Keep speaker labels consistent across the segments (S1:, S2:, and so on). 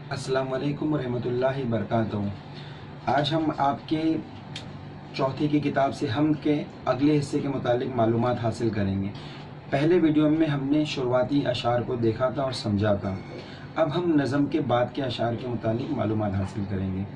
S1: अस्सलाम वालेकुम रहमतुल्लाहि वबरकातुहू। आज हम आपके चौथी की किताब से हम के अगले हिस्से के मुतालिक मालूमात हासिल करेंगे। पहले वीडियो में हमने शुरुआती अशार को देखा था और समझा था। अब हम नज़म के बाद के अशार के मुतालिक मालूमात हासिल करेंगे।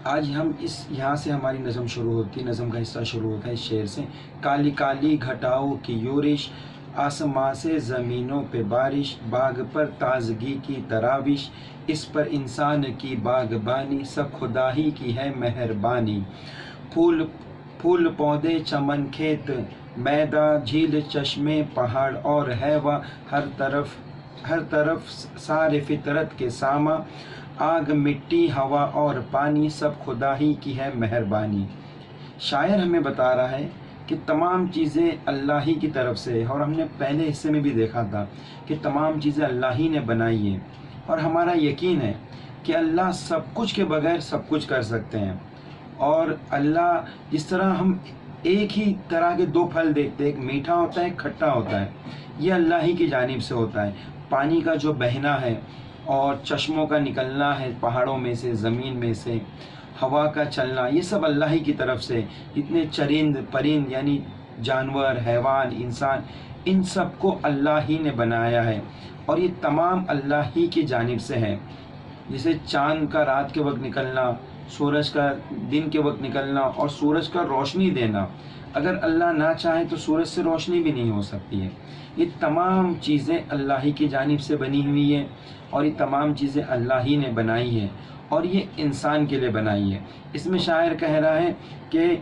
S1: आज हम यहाँ से हमारी नज़म शुरू होती है। नज़म का हिस्सा शुरू होता है इस शेर से। काली काली घटाओं की योरिश, आसमां से ज़मीनों पे बारिश, बाग पर ताजगी की तराविश, इस पर इंसान की बागबानी, सब खुदा ही की है मेहरबानी। फूल फूल पौधे चमन खेत, मैदान झील चश्मे पहाड़ और हैवा, हर तरफ सारे फितरत के सामा, आग मिट्टी हवा और पानी, सब खुदा ही की है मेहरबानी। शायर हमें बता रहा है कि तमाम चीज़ें अल्लाह ही की तरफ से है, और हमने पहले हिस्से में भी देखा था कि तमाम चीज़ें अल्लाह ही ने बनाई हैं, और हमारा यकीन है कि अल्लाह सब कुछ के बगैर सब कुछ कर सकते हैं। और अल्लाह जिस तरह हम एक ही तरह के दो फल देखते हैं, एक मीठा होता है एक खट्टा होता है, ये अल्लाह ही की जानिब से होता है। पानी का जो बहना है और चश्मों का निकलना है पहाड़ों में से, ज़मीन में से, हवा का चलना, ये सब अल्लाह ही की तरफ से। इतने चरिंद परिंद यानी जानवर, हैवान, इंसान, इन सब को अल्लाह ही ने बनाया है, और ये तमाम अल्लाह ही की जानिब से है। जैसे चाँद का रात के वक्त निकलना, सूरज का दिन के वक्त निकलना और सूरज का रोशनी देना, अगर अल्लाह ना चाहे तो सूरज से रोशनी भी नहीं हो सकती है। ये तमाम चीज़ें अल्लाह ही की जानिब से बनी हुई है, और ये तमाम चीज़ें अल्लाह ही ने बनाई है, और ये इंसान के लिए बनाई है। इसमें शायर कह रहा है कि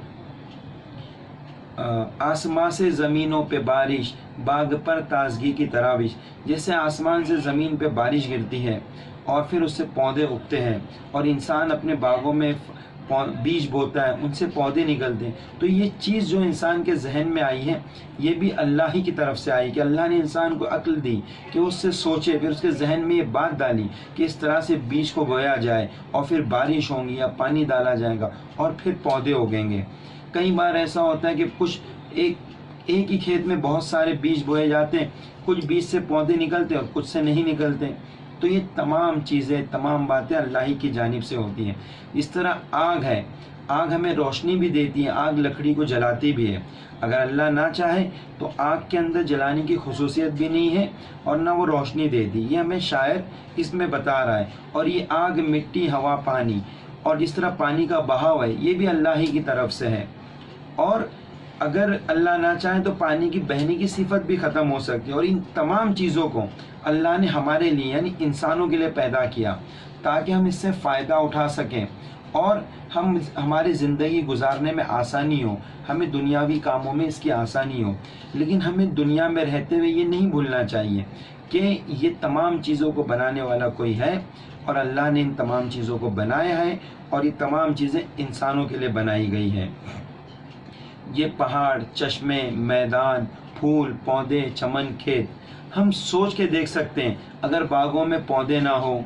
S1: आसमां से ज़मीनों पे बारिश, बाग पर ताजगी की तराविश। जैसे आसमान से ज़मीन पे बारिश गिरती है और फिर उससे पौधे उगते हैं, और इंसान अपने बागों में बीज बोता है, उनसे पौधे निकलते हैं। तो ये चीज़ जो इंसान के जहन में आई है, ये भी अल्लाह ही की तरफ से आई, कि अल्लाह ने इंसान को अक्ल दी कि उससे सोचे, फिर उसके जहन में ये बात डाली कि इस तरह से बीज को बोया जाए, और फिर बारिश होंगी या पानी डाला जाएगा और फिर पौधे उगेंगे। कई बार ऐसा होता है कि कुछ एक ही खेत में बहुत सारे बीज बोए जाते हैं, कुछ बीज से पौधे निकलते हैं और कुछ से नहीं निकलते। तो ये तमाम चीज़ें, तमाम बातें अल्लाह ही की जानिब से होती हैं। इस तरह आग है, आग हमें रोशनी भी देती है, आग लकड़ी को जलाती भी है। अगर अल्लाह ना चाहे तो आग के अंदर जलाने की खुसूसियत भी नहीं है, और ना वो रोशनी देती। ये हमें शायर इसमें बता रहा है। और ये आग मिट्टी हवा पानी, और जिस तरह पानी का बहाव है, ये भी अल्लाह ही की तरफ से है। और अगर अल्लाह ना चाहे तो पानी की बहने की सिफत भी ख़त्म हो सकती है। और इन तमाम चीज़ों को अल्लाह ने हमारे लिए यानी इंसानों के लिए पैदा किया, ताकि हम इससे फ़ायदा उठा सकें और हमारी ज़िंदगी गुजारने में आसानी हो, हमें दुनियावी कामों में इसकी आसानी हो। लेकिन हमें दुनिया में रहते हुए ये नहीं भूलना चाहिए कि ये तमाम चीज़ों को बनाने वाला कोई है, और अल्लाह ने इन तमाम चीज़ों को बनाया है, और ये तमाम चीज़ें इंसानों के लिए बनाई गई हैं। ये पहाड़, चश्मे, मैदान, फूल पौधे, चमन, खेत, हम सोच के देख सकते हैं। अगर बागों में पौधे ना हो,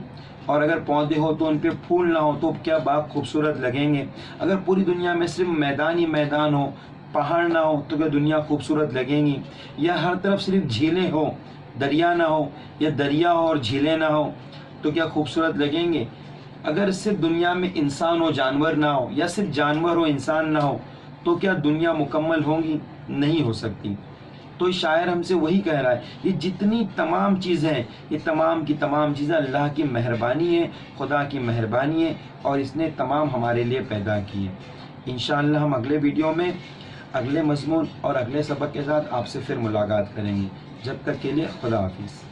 S1: और अगर पौधे हो तो उन पे फूल ना हो, तो क्या बाग खूबसूरत लगेंगे? अगर पूरी दुनिया में सिर्फ मैदान ही मैदान हो, पहाड़ ना हो, तो क्या दुनिया खूबसूरत लगेंगी? या हर तरफ सिर्फ झीलें हो, दरिया ना हो, या दरिया हो और झीलें ना हो, तो क्या खूबसूरत लगेंगे? अगर सिर्फ दुनिया में इंसान हो जानवर ना हो, या सिर्फ जानवर हो इंसान ना हो, तो क्या दुनिया मुकम्मल होंगी? नहीं हो सकती। तो शायर हमसे वही कह रहा है, ये जितनी तमाम चीज़ें हैं, ये तमाम की तमाम चीज़ें अल्लाह की मेहरबानी है, खुदा की मेहरबानी है, और इसने तमाम हमारे लिए पैदा की है। इंशाअल्लाह हम अगले वीडियो में अगले मज़मून और अगले सबक के साथ आपसे फिर मुलाकात करेंगे। जब तक के लिए खुदा हाफिज़।